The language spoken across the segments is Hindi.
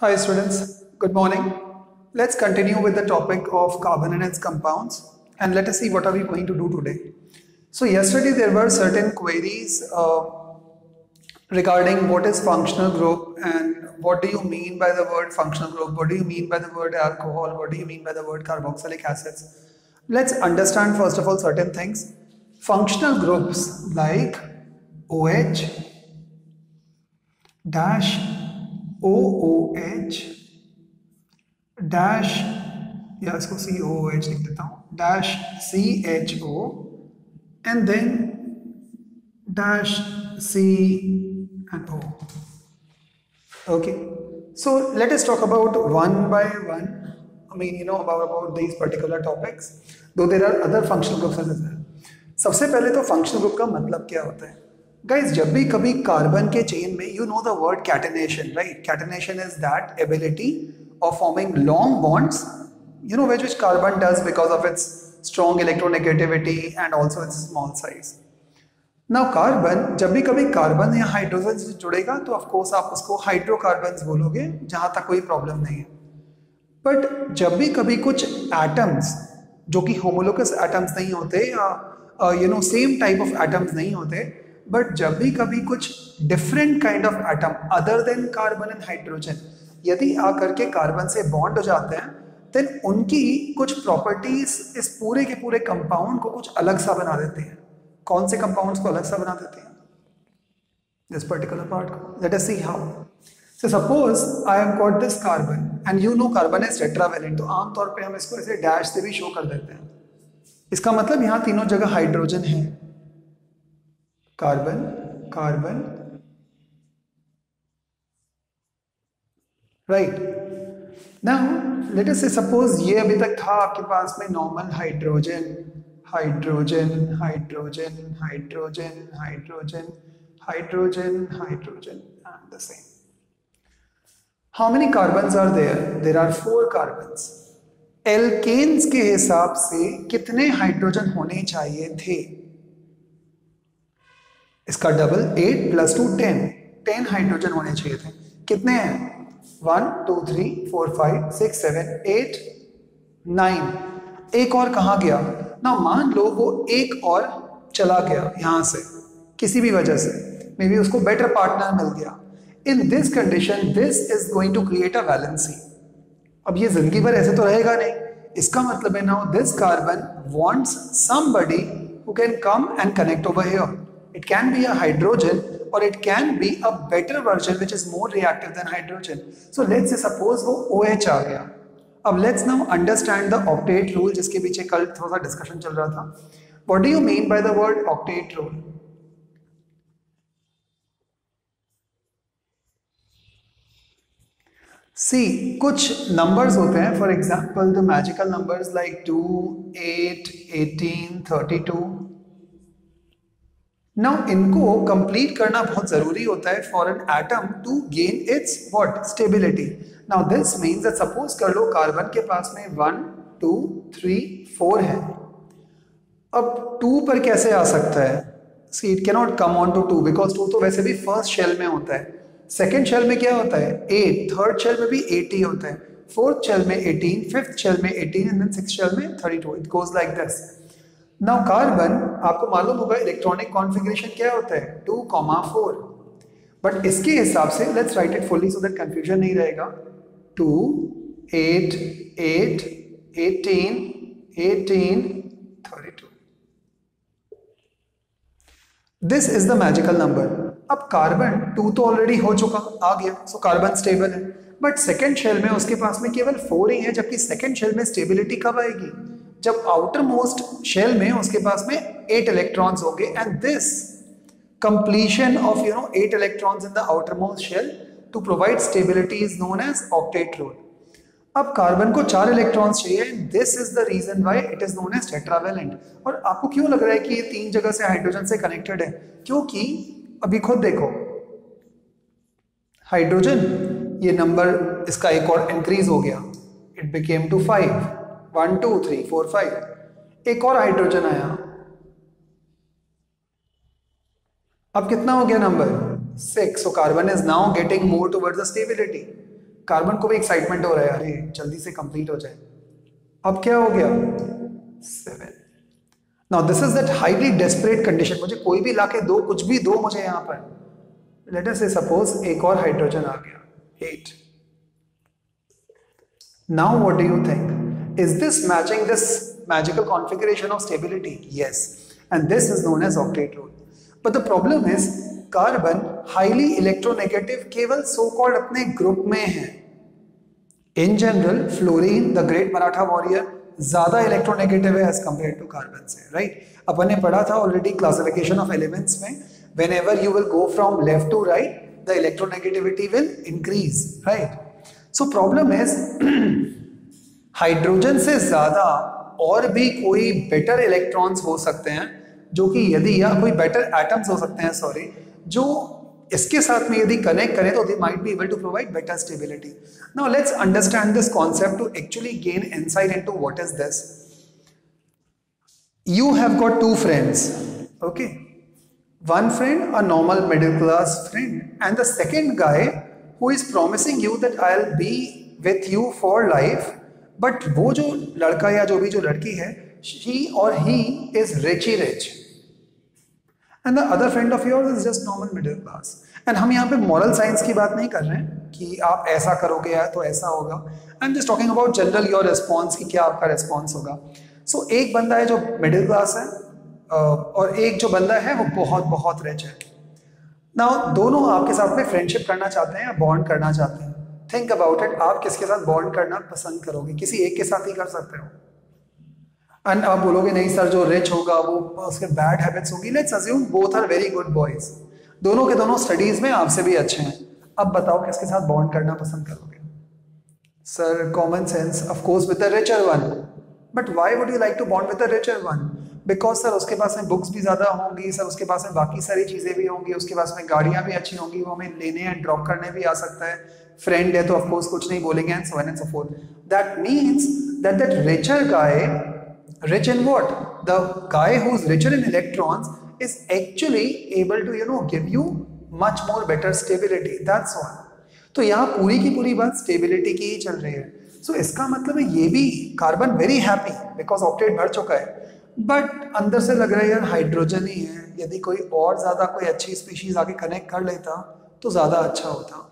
Hi students, good morning. Let's continue with the topic of carbon and its compounds and let us see what are we going to do today. So yesterday there were certain queries regarding what is functional group and what do you mean by the word functional group, what do you mean by the word alcohol, what do you mean by the word carboxylic acids. Let's understand first of all certain things. Functional groups like OH dash OOH dash या इसको COOH लिख देता हूँ dash CHO and then dash C and O. Okay, so let us talk about one by one. I mean, about these particular topics, though there are other functional groups as well. सबसे पहले तो functional group का मतलब क्या होता है? Guys, जब भी कभी कार्बन के चेन में you know the word catenation, right? Catenation is that ability of forming long bonds, which carbon does because of its strong electronegativity and also its small size. Now carbon, जब भी कभी कार्बन या हाइड्रोजन से जुड़ेगा तो ऑफ कोर्स आप उसको हाइड्रोकार्बन्स बोलोगे, जहां तक कोई प्रॉब्लम नहीं है. बट जब भी कभी कुछ एटम्स जो कि होमोलोगस एटम्स नहीं होते या सेम टाइप ऑफ एटम्स नहीं होते, बट जब भी कभी कुछ different kind of atom other than carbon and hydrogen यदि आकर के कार्बन से बॉन्ड हो जाते हैं, देन उनकी कुछ प्रॉपर्टीज इस पूरे के पूरे कंपाउंड को कुछ अलग सा बना देते हैं. कौन से कंपाउंड्स को अलग सा बना देते हैं? दिस पर्टिकुलर पार्ट को. Let us see how. So suppose I have got this carbon and carbon is tetravalent, तो आमतौर पे हम इसको ऐसे डैश से भी शो कर देते हैं. इसका मतलब यहाँ तीनों जगह हाइड्रोजन है. Carbon carbon right. Now let us से सपोज ये अभी तक था आपके पास में normal hydrogen hydrogen hydrogen hydrogen hydrogen hydrogen hydrogen and the same. How many carbons are there? There are 4 carbons. Alkanes के हिसाब से कितने हाइड्रोजन होने चाहिए थे? इसका डबल 8 + 2 10 हाइड्रोजन होने चाहिए थे. कितने हैं? 1 2 3 4 5 6 7 8 9. एक और कहाँ गया ना? मान लो वो एक और चला गया यहां से किसी भी वजह से, मे बी उसको बेटर पार्टनर मिल गया. In this condition this is going to create a valency. अब ये जिंदगी भर ऐसे तो रहेगा नहीं. इसका मतलब है now this carbon wants somebody who can come and connect over here. It can be a hydrogen or it can be a better version which is more reactive than hydrogen. So let's say suppose वो OH आ गया. अब let's now understand the octet rule जिसके पीछे कल थोड़ा सा डिस्कशन चल रहा था. What do you mean by the word octet rule? See, कुछ numbers होते हैं, for example the magical numbers like 2, 8, 18, 32. Now इनको कंप्लीट करना बहुत जरूरी होता है for an atom to gain its what? Stability. Now this means that suppose कर लो कार्बन के पास में 1 2 3 4 है. अब 2 पर कैसे आ सकता है? See it can not come on to 2 because 2 तो वैसे भी फर्स्ट शेल में होता है. सेकेंड शेल में क्या होता है? 8. थर्ड शेल में भी 8 ही होता है. फोर्थ शेल में 18, फिफ्थ शेल में 18 एंड देन सिक्स्थ शेल में 32. It goes like this. Now carbon आपको मालूम होगा इलेक्ट्रॉनिक कॉन्फ़िगरेशन क्या होता है? 2,4. बट इसके हिसाब से let's write it fully so that confusion नहीं रहेगा. 2 8 8 18 18 32. This is the magical number. अब कार्बन 2 तो ऑलरेडी हो चुका, आ गया, सो कार्बन स्टेबल है. बट सेकेंड शेल में उसके पास में केवल 4 ही है, जबकि सेकेंड शेल में स्टेबिलिटी कब आएगी? जब आउटर मोस्ट शेल में उसके पास में 8 इलेक्ट्रॉन्स होंगे and this completion of 8 electrons in the outermost shell to provide stability is known as octet rule. अब कार्बन को 4 इलेक्ट्रॉन्स चाहिए and this is the reason why it is known as tetravalent. और आपको क्यों लग रहा है कि ये 3 जगह से हाइड्रोजन से कनेक्टेड है? क्योंकि अभी खुद देखो हाइड्रोजन ये नंबर इसका एक और इंक्रीज हो गया. It became to 5. 1 2 3 4 5. एक और हाइड्रोजन आया. अब कितना हो गया number? 6. So carbon is now getting more towards the stability. Carbon को भी एक्साइटमेंट हो रहा है, अरे जल्दी से कंप्लीट हो जाए। अब क्या हो गया 7। Now this is that highly desperate condition, मुझे कोई भी लाके दो, कुछ भी दो मुझे यहाँ पर, लेट अस से सपोज एक और हाइड्रोजन आ गया 8। Now what do you think, is this matching this magical configuration of stability? Yes, and this is known as octet rule. But the problem is carbon highly electronegative केवल सो कॉल्ड अपने ग्रुप में है। In general fluorine the great Maratha warrior ज्यादा इलेक्ट्रोनेगेटिव है एज कंपेयर टू कार्बन से, राइट? अपन ने पढ़ा था ऑलरेडी क्लासिफिकेशन ऑफ एलिमेंट्स में, whenever you will go from left to right, the electronegativity will increase, right? So problem is hydrogen से ज्यादा और भी कोई बेटर इलेक्ट्रॉन्स हो सकते हैं, जो कि यदि, या कोई बेटर एटम्स हो सकते हैं सॉरी, जो इसके साथ में यदि कनेक्ट करें तो they might be able to provide better stability. Now let's understand this concept to actually gain insight into what is this. You have got two friends, okay? One friend, a normal middle class friend, and the second guy who is promising you that I'll be with you for life, but वो जो लड़का या जो भी जो लड़की है, she or he is richy rich, and the other friend of yours is just normal middle class. And हम यहाँ पे moral science की बात नहीं कर रहे हैं कि आप ऐसा करोगे या तो ऐसा होगा, I'm just talking about general your response, कि क्या आपका response होगा. So एक बंदा है जो middle class है, और एक जो बंदा है वो बहुत बहुत रिच है। नाउ दोनों आपके साथ में फ्रेंडशिप करना चाहते हैं या बॉन्ड करना चाहते हैं। थिंक अबाउट इट, आप किसके साथ बॉन्ड करना पसंद करोगे? किसी एक के साथ ही कर सकते हो। एंड आप बोलोगे नहीं सर, जो रिच होगा वो उसके बैड हैबिट्स होगी। Let's assume both are very good boys, दोनों के दोनों स्टडीज में आपसे भी अच्छे हैं। अब बताओ किसके साथ बॉन्ड करना पसंद करोगे? Sir common sense, of course with the richer one. But why would you like to bond with the richer one? Because sir उसके पास में बुक्स भी ज़्यादा होंगी, सर उसके पास में बाकी सारी चीज़ें भी होंगी, उसके पास में गाड़ियाँ भी अच्छी होंगी, वो हमें लेने एंड ड्रॉप करने भी आ सकता है, फ्रेंड है तो ऑफकोर्स कुछ नहीं बोलेंगे, and so on and so forth. That means that that richer guy, rich in what? The guy who's richer in electrons is actually able to, you know, give you much more better stability. That's all. तो यहाँ पूरी की पूरी बात स्टेबिलिटी की ही चल रही है। सो इसका मतलब है ये भी carbon very happy because octet भर चुका है, बट अंदर से लग रहा है यार हाइड्रोजन ही है, यदि कोई और ज्यादा कोई अच्छी स्पीशीज आगे कनेक्ट कर लेता तो ज्यादा अच्छा होता।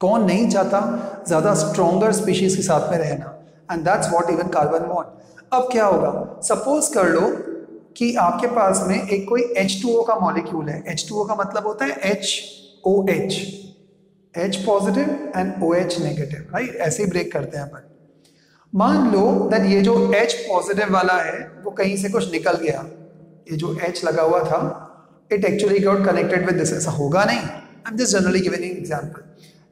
कौन नहीं चाहता ज्यादा स्ट्रॉन्गर स्पीशीज के साथ में रहना, and that's what even carbon want. अब क्या होगा, सपोज कर लो कि आपके पास में एक कोई H2O का मॉलिक्यूल है। H2O का मतलब होता है HOH, H positive and OH negative, right? ऐसे ही ब्रेक करते हैं अपन। मान लो दैट ये जो H पॉजिटिव वाला है वो कहीं से कुछ निकल गया, ये जो H लगा हुआ था it actually got connected with this. ऐसा होगा नहीं, I am just generally giving an example.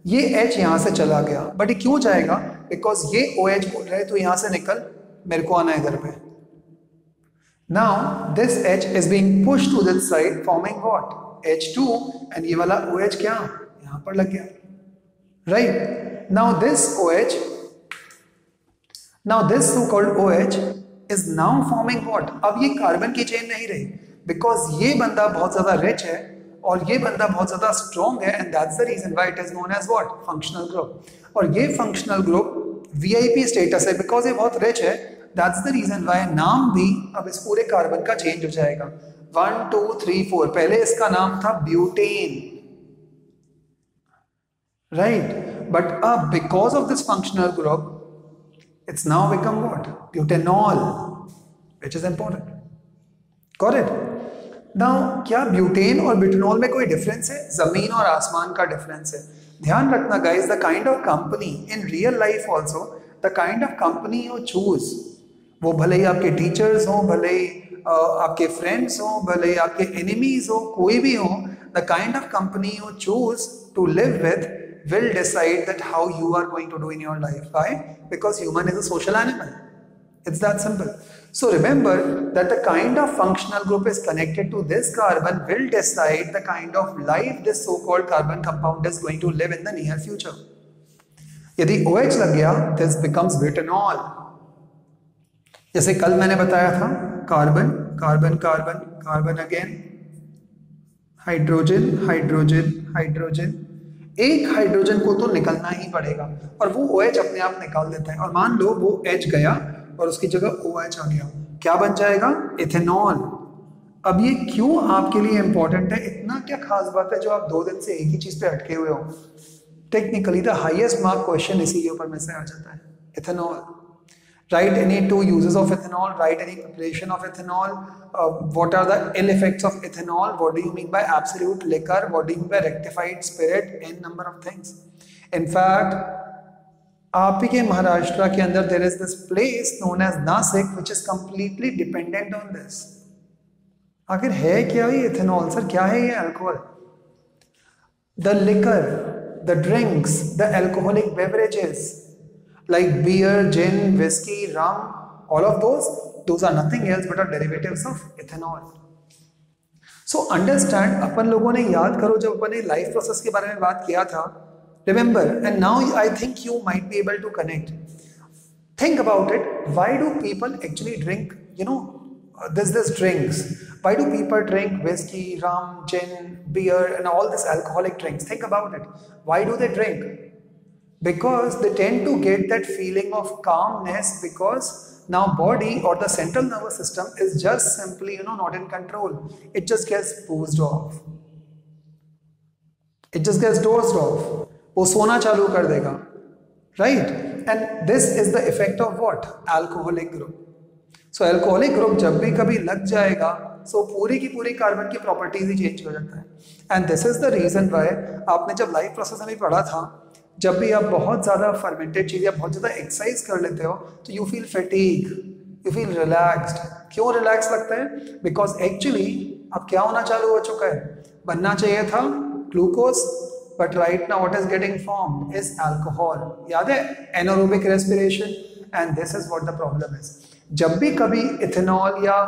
ये H यहाँ से चला गया, बट ये क्यों जाएगा? बिकॉज ये OH बोल रहे तो यहाँ से निकल, मेरे को आना है इधर पे। Now this H is being pushed to this side forming what? H2, and ये वाला OH क्या यहाँ पर लग गया, right? Now this OH, now this so called OH is now forming what? अब ये कार्बन की चेन नहीं रही, बिकॉज ये बंदा बहुत ज्यादा रिच है और ये बंदा बहुत ज्यादा स्ट्रॉन्ग है, and that's the reason why it is known as what? Functional group. और ये फंक्शनल ग्रुप VIP स्टेटस है बिकॉज ये बहुत रिच है, दैट्स द रीजन व्हाई नाम भी अब इस पूरे कार्बन का चेंज हो जाएगा। 1 2 3 4, पहले इसका नाम था ब्यूटेन, राइट? बट अब because of this functional group it's now become what? Butanol, which is important. Got it? Now क्या ब्यूटेन और ब्यूटेनॉल में कोई डिफरेंस है? जमीन और आसमान का डिफरेंस है। ध्यान रखना guys, the kind of company in real life also, the kind of company you choose, वो भले ही आपके टीचर्स हो, भले ही आपके फ्रेंड्स हो, भले ही आपके एनिमीज हो, कोई भी हो, the kind of company you choose to live with will decide that how you are going to do in your life. Why? Because human is a social animal. It's that simple. So remember that the kind of functional group is connected to this carbon will decide the kind of life this so-called carbon compound is going to live in the near future. यदि OH लग गया, this becomes butanol. जैसे कल मैंने बताया था, carbon carbon carbon carbon again, hydrogen hydrogen hydrogen, एक हाइड्रोजन को तो निकलना ही पड़ेगा और वो OH अपने आप निकाल देता है। और मान लो वो H गया और उसकी जगह OH आ गया, क्या बन जाएगा? इथेनॉल। अब ये क्यों आपके लिए इंपॉर्टेंट है? इतना क्या खास बात है जो आप 2 दिन से एक ही चीज पे अटके हुए हो? Technically the highest mark question इसी के ऊपर में से आ जाता है, ethanol. Write any 2 uses of ethanol, write any preparation of ethanol, what are the ill effects of ethanol, what do you mean by absolute liquor, what do you mean by rectified spirit, n number of things. In fact, आप ही के महाराष्ट्र के अंदर there is this place known as Nasik which is completely dependent on this. आखिर है क्या ये इथेनॉल? सर क्या है ये alcohol? The liquor, the drinks, the alcoholic beverages like beer, gin, whiskey, rum, all of those are nothing else but are derivatives of ethanol. So understand, अपन लोगों ने याद करो जब अपन ने लाइफ प्रोसेस के बारे में बात किया था, remember, and now I think you might be able to connect. Think about it. Why do people actually drink, this drinks? Why do people drink whiskey, rum, gin, beer and all these alcoholic drinks? Think about it. Why do they drink? Because they tend to get that feeling of calmness, because now body or the central nervous system is just simply not in control. It just gets dozed off. It just gets dozed off. वो सोना चालू कर देगा, right? And this is the effect of what? Alcoholic group. So alcoholic group जब भी कभी लग जाएगा, so पूरी की पूरी कार्बन की प्रॉपर्टीज ही चेंज हो जाता है. And this is the reason why आपने जब लाइफ प्रोसेस में पढ़ा था, जब भी आप बहुत ज़्यादा फर्मेंटेड चीज़ या बहुत ज़्यादा एक्सरसाइज कर लेते हो तो you feel fatigue, you feel relaxed. क्यों रिलैक्स लगता है? बिकॉज एक्चुअली अब क्या होना चालू हो चुका है? बनना चाहिए था glucose, but right now what is getting formed is alcohol. याद है? Anaerobic respiration. And this is what the problem is. जब भी कभी इथेनॉल या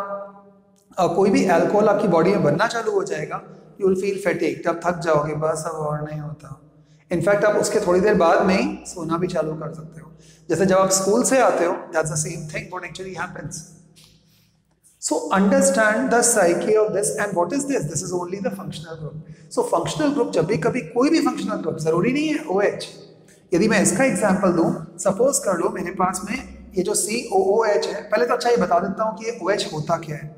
कोई भी अल्कोहल आपकी बॉडी में बनना चालू हो जाएगा, यू विल फील फैटीग. जब थक जाओगे बस अब और नहीं होता. इनफैक्ट आप उसके थोड़ी देर बाद में ही सोना भी चालू कर सकते हो. जैसे जब आप स्कूल से आते हो, that's the same thing what actually happens. So understand the psyche of this. And what is this? This is only the functional group. So functional group जब भी कभी कोई भी फंक्शनल ग्रुप, जरूरी नहीं है OH. यदि मैं इसका एग्जांपल दूं, सपोज कर लो मेरे पास में ये जो COOH है. पहले तो अच्छा ये बता देता हूं कि ये OH होता क्या है.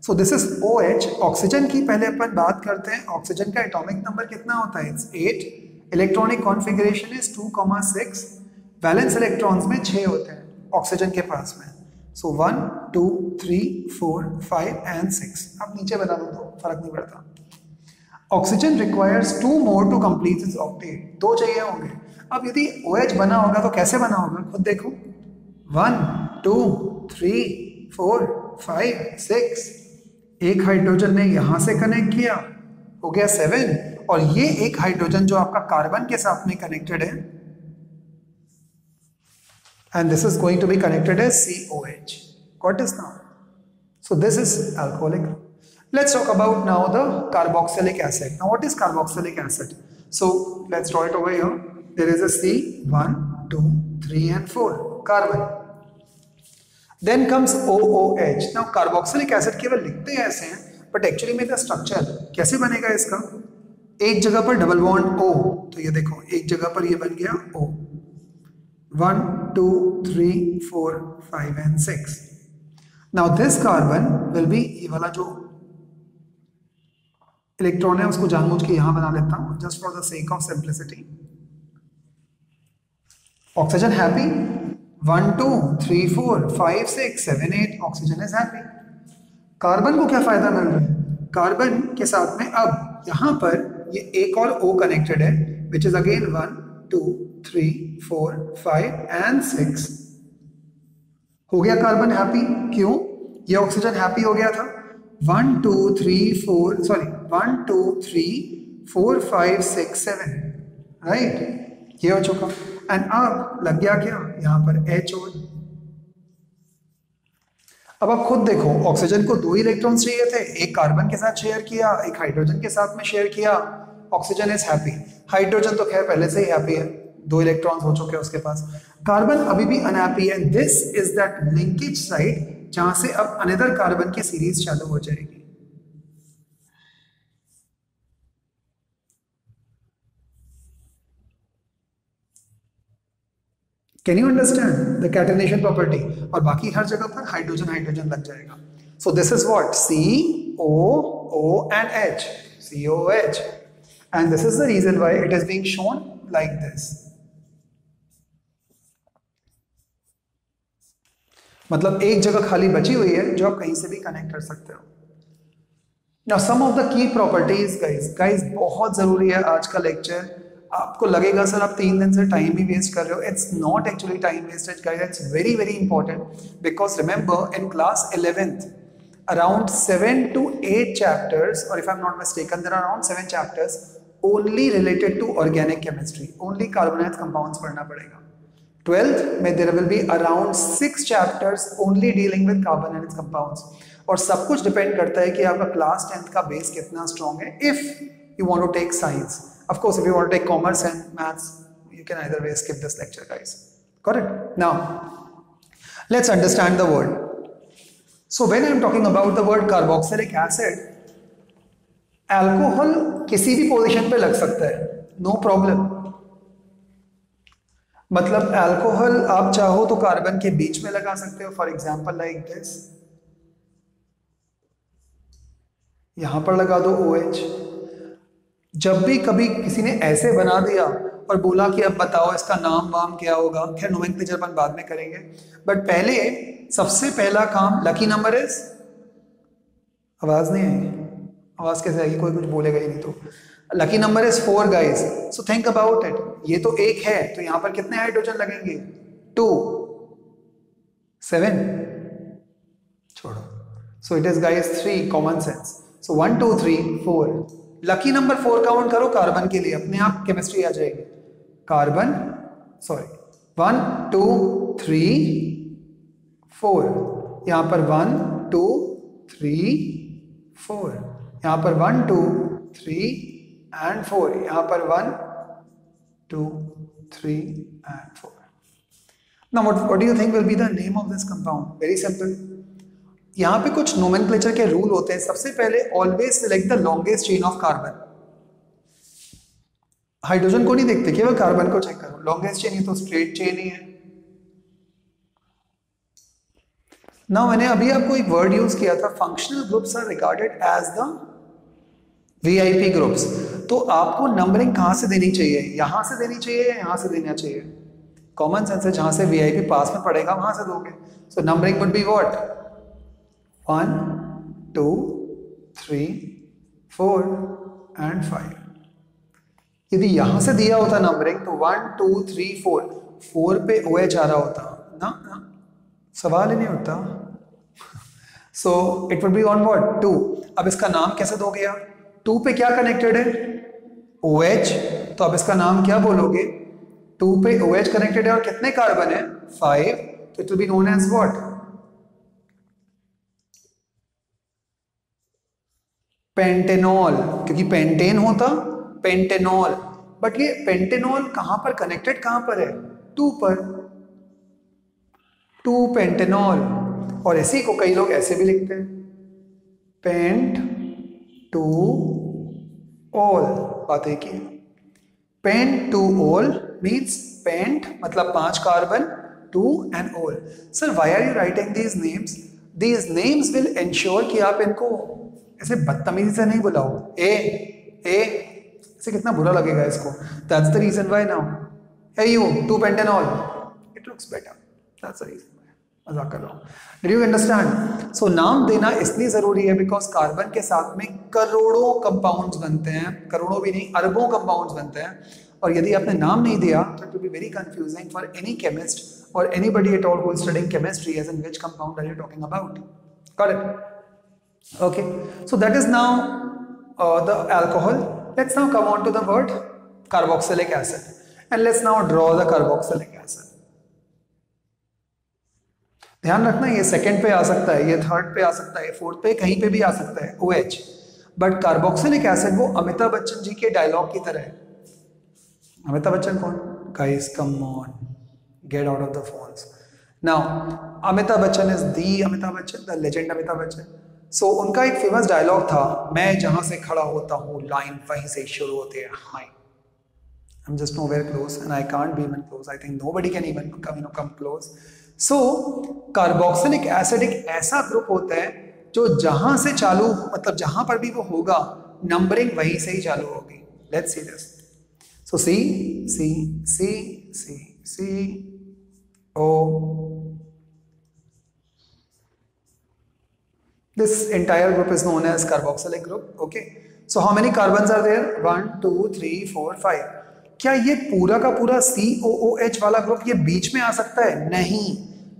सो दिस इज OH. ऑक्सीजन की पहले अपन बात करते हैं. ऑक्सीजन का एटॉमिक नंबर कितना होता है? It's 8. Electronic configuration is 2,6. Valence electrons में 6 होते हैं ऑक्सीजन के पास में. So 1, 2, 3, 4, 5 and 6. अब नीचे बता दो तो फर्क नहीं पड़ता. Oxygen requires 2 more to complete its octet. 2 चाहिए होंगे. अब यदि OH बना होगा तो कैसे बना होगा? खुद देखो. 1, 2, 3, 4, 5, 6. एक हाइड्रोजन ने यहां से कनेक्ट किया, हो गया 7. और ये एक हाइड्रोजन जो आपका कार्बन के साथ में कनेक्टेड है, and this is going to be connected as COH. Got this now? So this is alcoholic. Let's talk about now the carboxylic acid. Now what is carboxylic acid? So let's draw it over here. There is a C, 1, 2, 3 and 4 carbon. Then comes OOH. Now carboxylic acid केवल लिखते हैं ऐसे हैं, but actually में the structure कैसे बनेगा इसका? एक जगह पर डबल बॉन्ड O, तो ये देखो एक जगह पर ये बन गया O. 1, 2, 3, 4, 5 and 6. Now this carbon will be, ये वाला जो इलेक्ट्रॉन है उसको जानबूझ के यहां बना लेता हूं just for the sake of simplicity. Oxygen happy. 1, 2, 3, 4, 5, 6, 7, 8. Oxygen is happy. Carbon को क्या फायदा मिल रहा है? कार्बन के साथ में अब यहां पर ये एक और O कनेक्टेड है, विच इज अगेन 1, 2, 3, 4, 5 एंड 6. हो गया कार्बन हैप्पी. क्यों? ये ऑक्सीजन हैप्पी हो गया था. 1, 2, 3, 4 सॉरी 1, 2, 3, 4, 5, 6, 7. राइट, ये हो चुका. एंड अब लग गया क्या? यहां पर HO. अब आप खुद देखो, ऑक्सीजन को 2 इलेक्ट्रॉन्स चाहिए थे, एक कार्बन के साथ शेयर किया, एक हाइड्रोजन के साथ में शेयर किया. Oxygen is happy. हाइड्रोजन तो खैर पहले से ही हैप्पी है, 2 इलेक्ट्रॉन्स हो चुके हैं उसके पास. कार्बन अभी भी अनहैप्पी है. This is that linkage site जहां से अब अनदर कार्बन की सीरीज चालू हो जाएगी. Can you understand the catenation property? और बाकी हर जगह पर हाइड्रोजन हाइड्रोजन लग जाएगा. सो this is what COO and H, COOH, and this is the reason why it is being shown like this. मतलब एक जगह खाली बची हुई है जो आप कहीं से भी कनेक्ट कर सकते हो. Now some of the key properties guys बहुत जरूरी है आज का लेक्चर. आपको लगेगा सर आप 3 दिन से टाइम ही वेस्ट कर रहे हो. It's not actually time wastage guys, it's very very important because remember in class 11th around 7 to 8 chapters, or if I'm not mistaken, there are around 7 chapters only related to organic chemistry. Only carbonate compounds पढ़ना पड़ेगा. 12th में there will be around 6 chapters only dealing with carbonate compounds. और सब कुछ डिपेंड करता है कि आपका क्लास 10th का बेस कितना स्ट्रॉन्ग है. If you want to take science, of course, if you want to take commerce and maths, you can either way skip this lecture, guys. Got it? Now, let's understand the word. So when I am talking about the word carboxylic acid, alcohol किसी भी पोजीशन पे लग सकता है, no problem. मतलब अल्कोहल आप चाहो तो कार्बन के बीच में लगा सकते हो, फॉर एग्जाम्पल लाइक दिस. यहां पर लगा दो OH. जब भी कभी किसी ने ऐसे बना दिया और बोला कि अब बताओ इसका नाम वाम क्या होगा, खैर नोमेनक्लेचर अपन बाद में करेंगे, बट पहले सबसे पहला काम लकी नंबर इज. आवाज नहीं आई? आवाज कैसे आएगी? कोई कुछ बोलेगा ही नहीं. तो lucky number is 4 guys. So think about it. ये तो 1 है तो यहां पर कितने हाइड्रोजन लगेंगे? 2, 7. छोड़ो. So it is guys 3. Common sense. So 1 2 3 4. Lucky number 4 count करो कार्बन के लिए, अपने आप केमिस्ट्री आ जाएगी. कार्बन 1 2 3 4. यहां पर 1 2 3 4. यहां पर 1 2 3 and 4. यहां पर 1 2 3 and 4. Now what do you think will be the name of this compound? Very simple. यहां पे कुछ नोमेनक्लेचर के रूल होते हैं. सबसे पहले always select the longest chain of carbon. Hydrogen को नहीं देखते, केवल कार्बन को चेक करो. लॉन्गेस्ट चेन, ये तो स्ट्रेट चेन ही है. ना मैंने अभी आपको एक वर्ड यूज किया था, functional groups are regarded as the VIP groups. तो आपको नंबरिंग कहां से देनी चाहिए? यहां से देनी चाहिए या यहां से देना चाहिए? कॉमन सेंस है, जहां से VIP पास में पड़ेगा वहां से दोगे. सो numbering would be what? 1 2 3 4 and 5. यदि यहां से दिया होता नंबरिंग तो 1 2 3 4 पे OH आ रहा होता ना, सवाल ही नहीं उठता. So it would be on what? 2. अब इसका नाम कैसे दोगे आप? 2 पे क्या कनेक्टेड है? OH. तो अब इसका नाम क्या बोलोगे? 2 पे OH कनेक्टेड है और कितने कार्बन है? 5. तो it will be known as what? Pentanol. क्योंकि पेंटेन होता पेंटेनॉल. बट ये पेंटेनॉल कहां पर कनेक्टेड, कहां पर है? 2 पर. 2 पेंटेनॉल. और इसी को कई लोग ऐसे भी लिखते हैं, पेंट 2 ऑल. बात एक ही. पेंट 2 ऑल मीन्स पेंट मतलब 5 carbon, 2 and all. Sir why are you writing these names? These names will ensure कि आप इनको ऐसे बदतमीजी से नहीं बुलाओ. ए से कितना बुरा लगेगा इसको. That's the reason why now hey you 2 pentanol it looks better. That's the reason. मजाक कर रहा हूं. Did you understand? So नाम देना इसलिए जरूरी है बिकॉज कार्बन के साथ में करोड़ों कंपाउंड्स बनते हैं, करोड़ों भी नहीं अरबों कंपाउंड्स बनते हैं. और यदि आपने नाम नहीं दिया तो it will be very confusing for any chemist or anybody at all who is studying chemistry as in which compound are you talking about. Got it? Okay, so that is now the alcohol. Let's now come on to the word carboxylic acid and let's now draw the carboxylic acid. ध्यान रखना ये सेकंड पे आ सकता है, ये थर्ड पे आ सकता है, फोर्थ पे कहीं पे भी आ सकता है OH. बट कार्बोक्सिलिक एसिड वो अमिताभ बच्चन जी के डायलॉग की तरह है. अमिताभ बच्चन कौन? Guys, come on, get out of the phones. Now, Amitabh Bachchan is the Amitabh Bachchan, the legend Amitabh Bachchan. So उनका एक फेमस डायलॉग था, मैं जहां से खड़ा होता हूँ लाइन वहीं से शुरू होती है. हाय I'm just nowhere close and I can't be even close. I think nobody can even come close. So carboxylic acid एक ऐसा ग्रुप होता है जो जहां से चालू, मतलब जहां पर भी वो होगा नंबरिंग वहीं से ही चालू होगी. Let's see this. So C, C, C, C, C, O. This entire group is known as carboxylic group. Okay. So how many carbons are there? 1, 2, 3, 4, 5. क्या ये पूरा का पूरा COOH वाला ग्रुप ये बीच में आ सकता है? नहीं.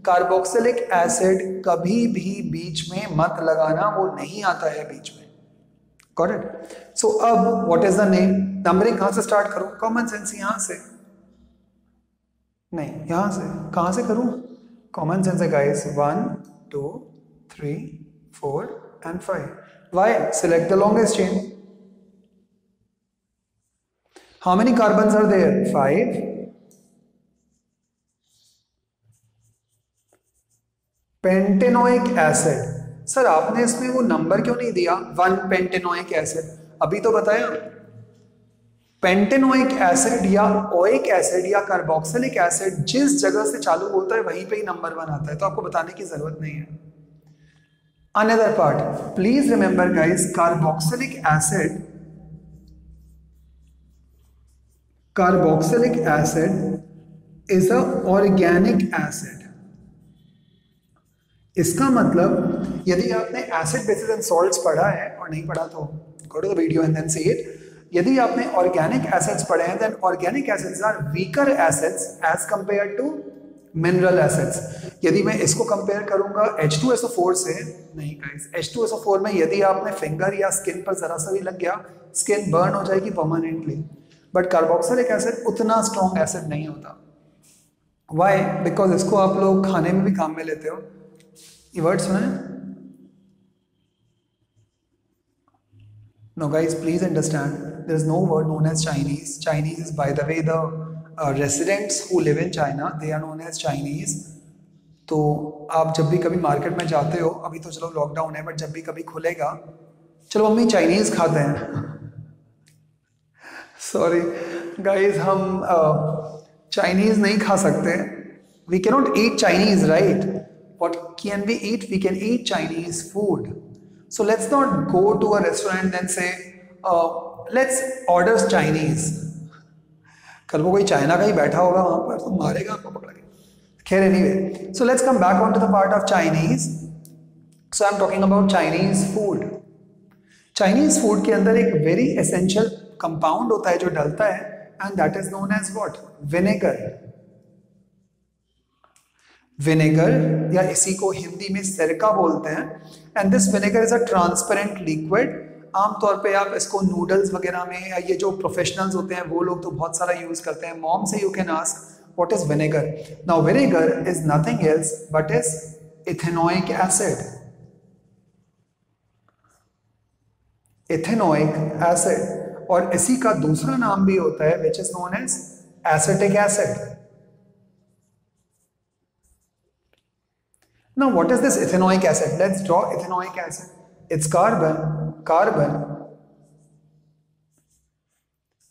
कार्बोक्सिलिक एसिड कभी भी बीच में मत लगाना, वो नहीं आता है बीच में. Got it? So अब what is the name? Numbering कहां से स्टार्ट करूं? कॉमन सेंस यहां से नहीं, यहां से. कहां से करूं? कॉमन सेंस है guys. 1, 2, 3, 4 and 5. Why? Select the longest chain. How many carbons are there? 5. Pentanoic acid. Sir आपने इसमें वो नंबर क्यों नहीं दिया? 1 पेंटेनोइक एसिड. अभी तो बताया. पेंटेनोइक एसिड या ओइक एसिड या कार्बोक्सिलिक एसिड जिस जगह से चालू होता है वहीं पे ही नंबर 1 आता है, तो आपको बताने की जरूरत नहीं है. Another part, please remember guys, carboxylic acid is a organic acid. इसका मतलब यदि आपने एसिड बेसिस एंड सॉल्ट्स पढ़ा है और नहीं पढ़ा तो go to the video and then see it. यदि आपने ऑर्गेनिक एसिड्स पढ़े हैं then organic acids are weaker acids as compare to mineral acids. यदि मैं इसको कंपेयर करूंगा H2SO4 से, नहीं गाइस, H2SO4 में यदि आपने फिंगर या स्किन पर जरा सा भी लग गया, स्किन बर्न हो जाएगी परमानेंटली. बट कार्बोक्सिलिक एसिड उतना स्ट्रॉन्ग एसिड नहीं होता. व्हाई? बिकॉज इसको आप लोग खाने में भी काम में लेते हो. ये वर्ड सुना है? No guys, please understand, there is no word known as Chinese. Chinese is, by the way, the residents who live in China, they are known as Chinese. तो आप जब भी कभी मार्केट में जाते हो, अभी तो चलो लॉकडाउन है, बट जब भी कभी खुलेगा, चलो मम्मी चाइनीज खाते हैं. सॉरी गाइज, हम चाइनीज नहीं खा सकते. We can not eat Chinese, right? What can we eat? We can eat Chinese food. So let's not go to a restaurant and say, let's order Chinese. कल को कोई चाइना का ही बैठा होगा वहां पर तो मारेगा आपको पकड़ के. खैर, anyway, so let's come back onto the part of Chinese. So I'm talking about Chinese food. Chinese food के अंदर एक very essential compound होता है जो डलता है, and that is known as what? Vinegar. Vinegar या इसी को हिंदी में सिरका बोलते हैं. And this vinegar is a transparent liquid. आमतौर पे आप इसको नूडल्स वगैरह में, या ये जो प्रोफेशनल्स होते हैं वो लोग तो बहुत सारा यूज करते हैं. मॉम से you can ask what is vinegar. Now vinegar is nothing else but is ethanoic acid. Ethanoic acid. और इसी का दूसरा नाम भी होता है which is known as acetic acid. Now what is this ethanoic acid? Let's draw ethanoic acid. It's carbon.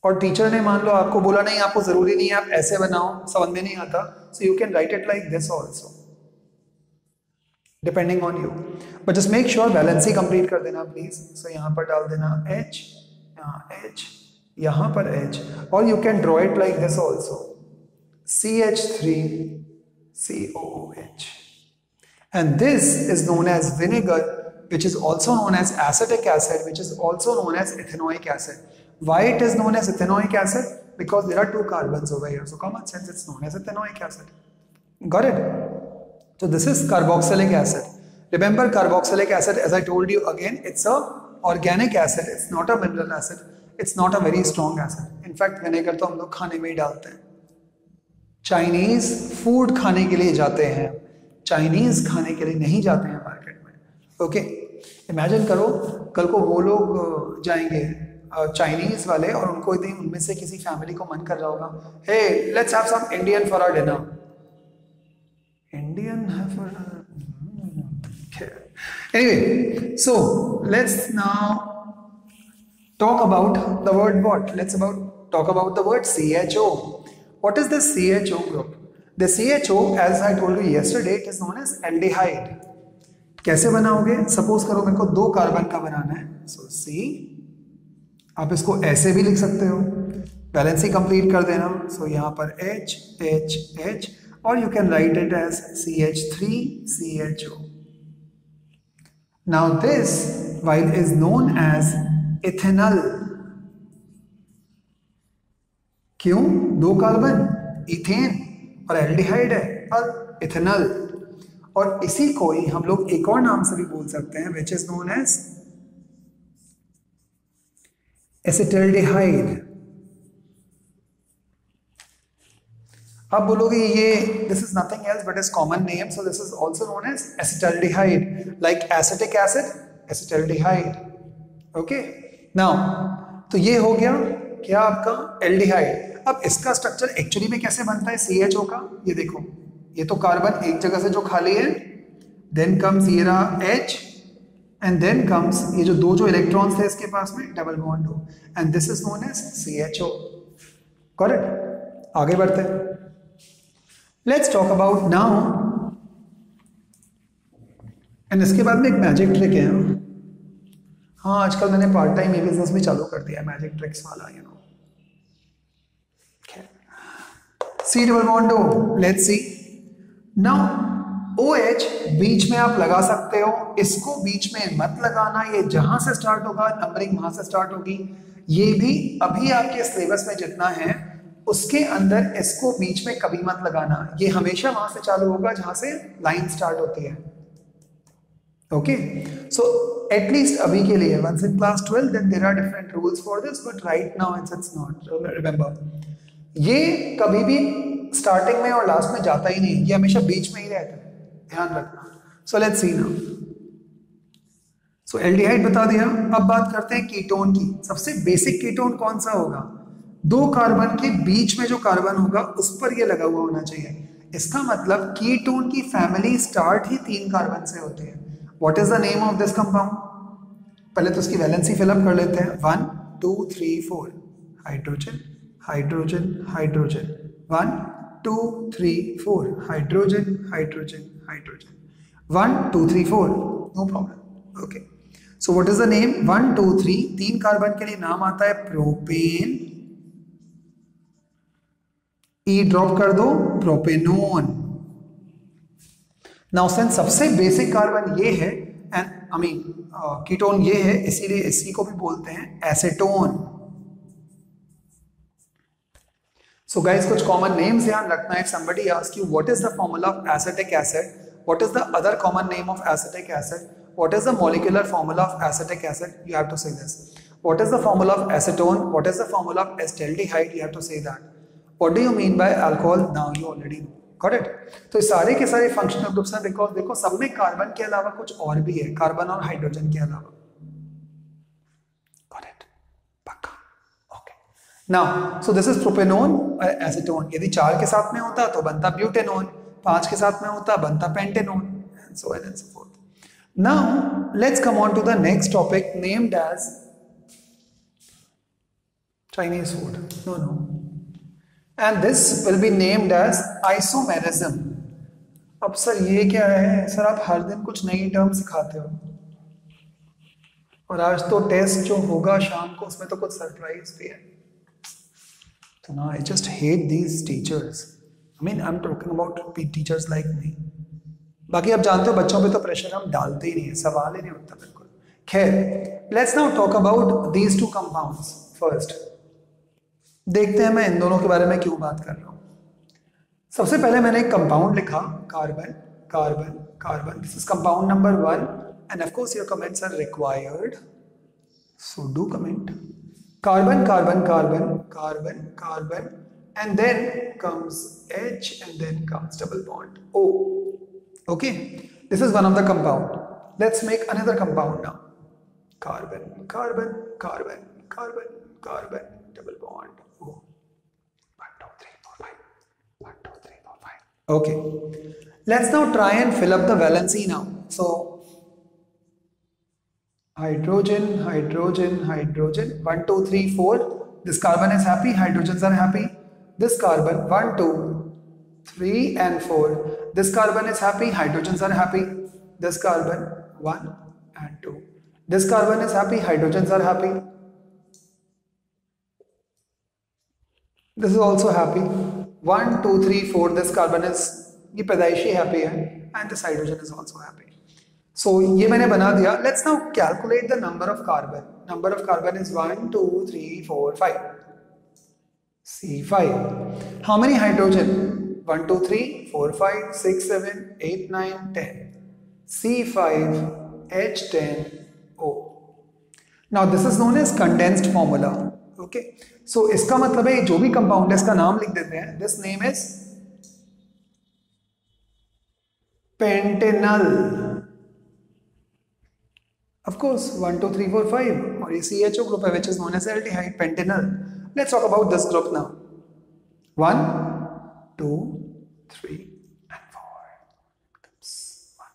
और टीचर ने मान लो आपको बोला नहीं, आपको जरूरी नहीं है आप ऐसे बनाओ, समझ में नहीं आता, so you can write it like this also, depending on you. But just make sure valency complete कर देना प्लीज. So यहाँ पर डाल देना H, यहाँ H, यहाँ पर H, और you can draw it like this also, CH3 COOH. And this is known as vinegar, which is also known as acetic acid, which is also known as ethanoic acid. Why it is known as ethanoic acid? Because there are 2 carbons over here. So common sense, it's known as ethanoic acid. Got it? So this is carboxylic acid. Remember, carboxylic acid, as I told you again, it's a organic acid. It's not a mineral acid. It's not a very strong acid. In fact, vinegar तो हम लोग खाने में ही डालते हैं. Chinese food खाने के लिए जाते हैं, चाइनीज खाने के लिए नहीं जाते हैं मार्केट में. ओके, इमेजिन करो कल को वो लोग जाएंगे चाइनीज वाले और उनको यदि उनमें से किसी फैमिली को मन कर रहा होगा, hey let's have some Indian for our dinner. Indian anyway, so let's now talk about the word what? Let's talk about the word CHO. What is the CHO group? The CHO, as I told you yesterday, it is known as aldehyde. कैसे बनाओगे? सपोज करो मेरे को 2 कार्बन का बनाना है, सो C, आप इसको ऐसे भी लिख सकते हो, वैलेंसी कंप्लीट कर देना, सो यहाँ पर H H H, और you can write it as CH3 CHO. Now this while is known as ethanol. क्यों? 2 कार्बन, इथेन और एल्डिहाइड है, और इथेनॉल, और इसी को ही हम लोग एक और नाम से भी बोल सकते हैं, which is known as acetaldehyde. आप बोलोगे ये this is nothing else but is common name, so this is also known as acetaldehyde, like acetic acid, acetaldehyde. Okay, now तो ये हो गया क्या आपका एल्डिहाइड. अब इसका स्ट्रक्चर एक्चुअली में कैसे बनता है CHO का, ये देखो, ये तो कार्बन एक जगह से जो खाली है, देन कम्स ये रहा H, एंड देन कम्स ये जो 2 इलेक्ट्रॉन्स थे इसके पास में, डबल बॉन्ड हो, and this is known as CHO. Correct, आगे बढ़ते हैं. Let's talk about now, and इसके बाद में एक मैजिक ट्रिक है. हाँ, आजकल मैंने पार्ट टाइम ये बिजनेस भी चालू कर दिया है, मैजिक ट्रिक्स वाला, you know. C double bond O, let's see. Now OH बीच में आप लगा सकते हो, इसको बीच में मत लगाना, ये जहां से स्टार्ट होगा नंबरिंग वहां से स्टार्ट होगी. ये भी अभी आपके सिलेबस में जितना है उसके अंदर इसको बीच में कभी मत लगाना, ये हमेशा वहां से चालू होगा जहां से लाइन स्टार्ट होती है. ओके, सो एटलीस्ट अभी के लिए, once in class 12 then there are different rules for this, but right now it's not. Remember, ये कभी भी स्टार्टिंग में और लास्ट में जाता ही नहीं, ये हमेशा बीच में ही रहता है, ध्यान रखना. So let's see now. So aldehyde बता दिया. अब बात करते हैं कीटोन की. सबसे बेसिक कीटोन कौन सा होगा? 2 कार्बन के बीच में जो कार्बन होगा उस पर ये लगा हुआ होना चाहिए. इसका मतलब कीटोन की फैमिली स्टार्ट ही 3 कार्बन से होती है. What is the name of this compound? पहले तो उसकी वैलेंसी फिलअप कर लेते हैं. 1 2 3 4, hydrogen hydrogen hydrogen, 1 2 3 4, hydrogen hydrogen hydrogen, 1 2 3 4, no problem. Okay, so what is the name? 1 2 3, 3 carbon के लिए नाम आता है प्रोपेन. ई ड्रॉप कर दो, प्रोपेनोन. नाउ सिंस सबसे बेसिक कार्बन ये है, एंड आई मीन कीटोन ये है, इसीलिए इसी को भी बोलते हैं एसीटोन. So guys, कुछ common names ध्यान रखना. If somebody asks you what is the formula of acetic acid, what is the other common name of acetic acid, what is the molecular formula of acetic acid, you have to say this. What is the formula of acetone, what is the formula of acetaldehyde, you have to say that. What do you mean by alcohol? Now you already know. Got it? तो सारे के सारे functional groups हैं, because देखो सब में कार्बन के अलावा कुछ और भी है, कार्बन और हाइड्रोजन के अलावा. Now, so this is propanone और acetone. यदि 4 के साथ में होता तो बनता ब्यूटेनोन, 5 के साथ में होता बनता pentanone, and so on and so forth. Now, let's come on to the next topic named as Chinese food. No. And this will be named as isomerism. अब सर ये क्या है? सर आप हर दिन कुछ नई टर्म सिखाते हो, और आज तो टेस्ट जो होगा शाम को उसमें तो कुछ सरप्राइज भी है. So now I just hate these teachers. I mean, I'm talking about teachers like me. बाकी आप जानते हो बच्चों पे तो प्रेशर हम डालते ही नहीं है, सवाल ही नहीं उठता बिल्कुल. खैर, let's now talk about these 2 compounds first. देखते हैं मैं इन दोनों के बारे में क्यों बात कर रहा हूँ. सबसे पहले मैंने एक कंपाउंड लिखा, carbon carbon carbon. This is compound number 1, and of course your comments are required, so do comment. Carbon, carbon, carbon, carbon, carbon, and then comes H, and then comes double bond O. Okay, this is one of the compound. Let's make another compound now. Carbon, carbon, carbon, carbon, carbon, double bond O. 1 2 3 4 5. 1 2 3 4 5. Okay, let's now try and fill up the valency now. So hydrogen, hydrogen, hydrogen, 1 2 3 4, This carbon is happy, hydrogens are happy. This carbon, 1, 2, 3 and 4. This carbon is happy, hydrogens are happy. This carbon, 1 and 2. This carbon is happy, hydrogens are happy. This is also happy. 1, 2, 3, 4. This carbon is ये पैदाइशी happy है, and this hydrogen is also happy. So ये मैंने बना दिया. Let's now calculate the number of carbon. Number of carbon is 1, 2, 3, 4, 5. C5. How many hydrogen? 1, 2, 3, 4, 5, 6, 7, 8, 9, 10. C5, H10O. Now this is known as condensed formula. Okay. So इसका मतलब है जो भी कंपाउंड है इसका नाम लिख देते हैं. This name is pentanol. Of course, 1, 2, 3, 4, 5. और ये CHO group है which is known as aldehyde, pentanol. Let's talk about this group now. 1, 2, 3, and 4. Comes 1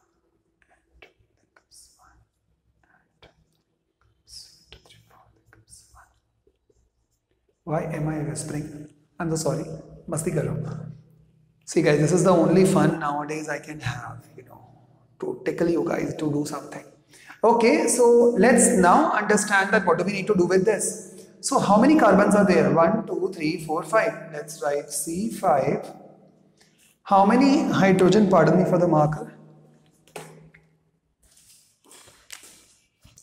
and 2. Comes 1 and 2. Comes 2, 3, 4. Comes 1. Why am I whispering? I'm so sorry. Masti kar raha hu. See guys, this is the only fun nowadays I can have, to tickle you guys to do something. Okay, so let's now understand that what do we need to do with this. So how many carbons are there? 1, 2, 3, 4, 5. Let's write C5. How many hydrogen, pardon me for the marker.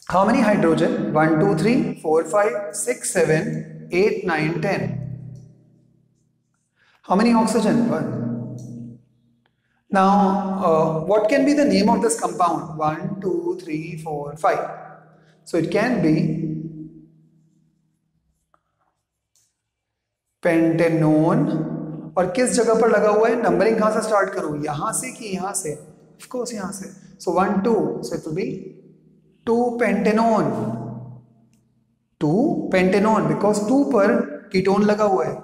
How many hydrogen? 1, 2, 3, 4, 5, 6, 7, 8, 9, 10. How many oxygen? 1. Now, what can be the name of this compound? 1, 2, 3, 4, 5. So it can be pentanone. और किस जगह पर लगा हुआ है? नंबरिंग कहाँ से स्टार्ट करूँ? यहाँ से कि यहाँ से? Of course यहाँ से. So 1, 2. So it will be 2 pentanone. 2 pentanone because 2 पर कीटोन लगा हुआ है.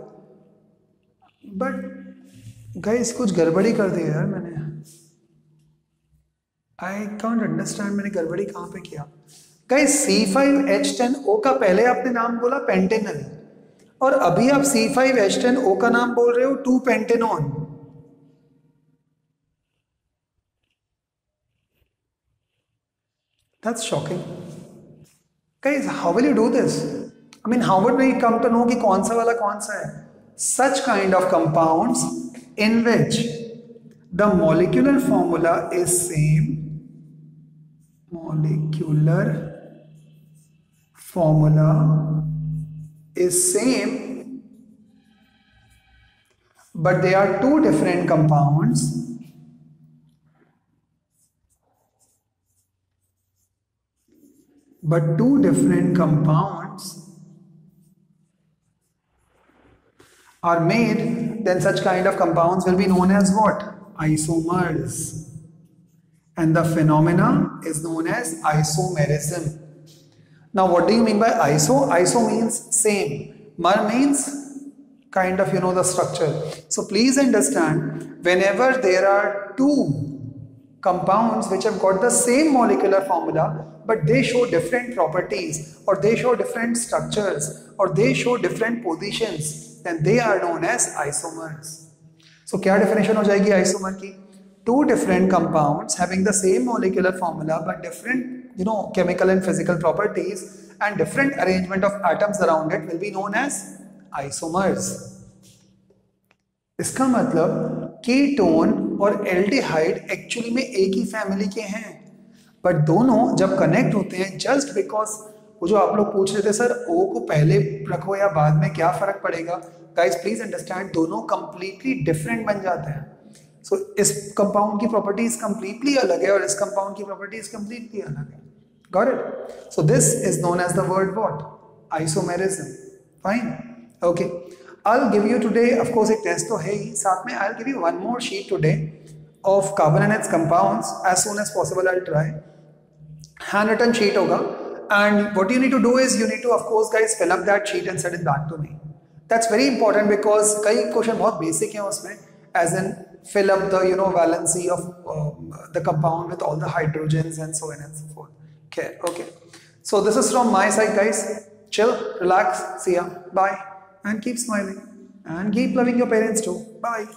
But गाइस कुछ गड़बड़ी कर दी यार मैंने. आई कांट अंडरस्टैंड मैंने गड़बड़ी कहाँ पे किया. गाइस C5H10O का पहले आपने नाम बोला पेंटेनल और अभी आप C5H10O का नाम बोल रहे हो 2 pentanone. That's shocking. Guys, how will you do this? I mean, how would we come to know कि कौन सा वाला कौन सा है? Such kind of compounds in which the molecular formula is same. Molecular formula is same, but they are two different compounds. But two different compounds are made, then such kind of compounds will be known as what? Isomers. And the phenomena is known as isomerism. Now what do you mean by iso? Iso means same. Mer means kind of, the structure. So please understand, whenever there are two compounds which have got the same molecular formula, but they show different properties, or they show different structures, or they show different positions, then they are known as isomers. So क्या definition हो जाएगी isomer की? Two different compounds having the same molecular formula but different, chemical and physical properties and different arrangement of atoms around it will be known as isomers. इसका मतलब कीटोन और एल्डिहाइड एक्चुअली में एक ही फैमिली के हैं, बट दोनों जब कनेक्ट होते हैं, जस्ट बिकॉज वो जो आप लोग पूछ रहे थे सर ओ को पहले रखो या बाद में क्या फर्क पड़ेगा, गाइस प्लीज अंडरस्टैंड, दोनों कंप्लीटली डिफरेंट बन जाते हैं. सो इस कंपाउंड की प्रॉपर्टीज कंप्लीटली अलग है और इस कंपाउंड की प्रॉपर्टीज कंप्लीटली अलग है. Got it? So this is known as the word what? Isomerism. Fine, okay. I'll give you today, of course, एक टेस्ट तो है ही, साथ में I'll give you one more sheet today of carbon and its compounds. As soon as possible I'll try. Handwritten sheet होगा, and what you need to do is you need to, of course, guys, fill up that sheet and send it back to me. That's very important because कई क्वेश्चन बहुत बेसिक हैं उसमें, as in fill up the valency of the compound with all the hydrogens and so on and so forth. Okay. So this is from my side, guys. Chill, relax, see ya, bye, and keep smiling. And keep loving your parents too. Bye.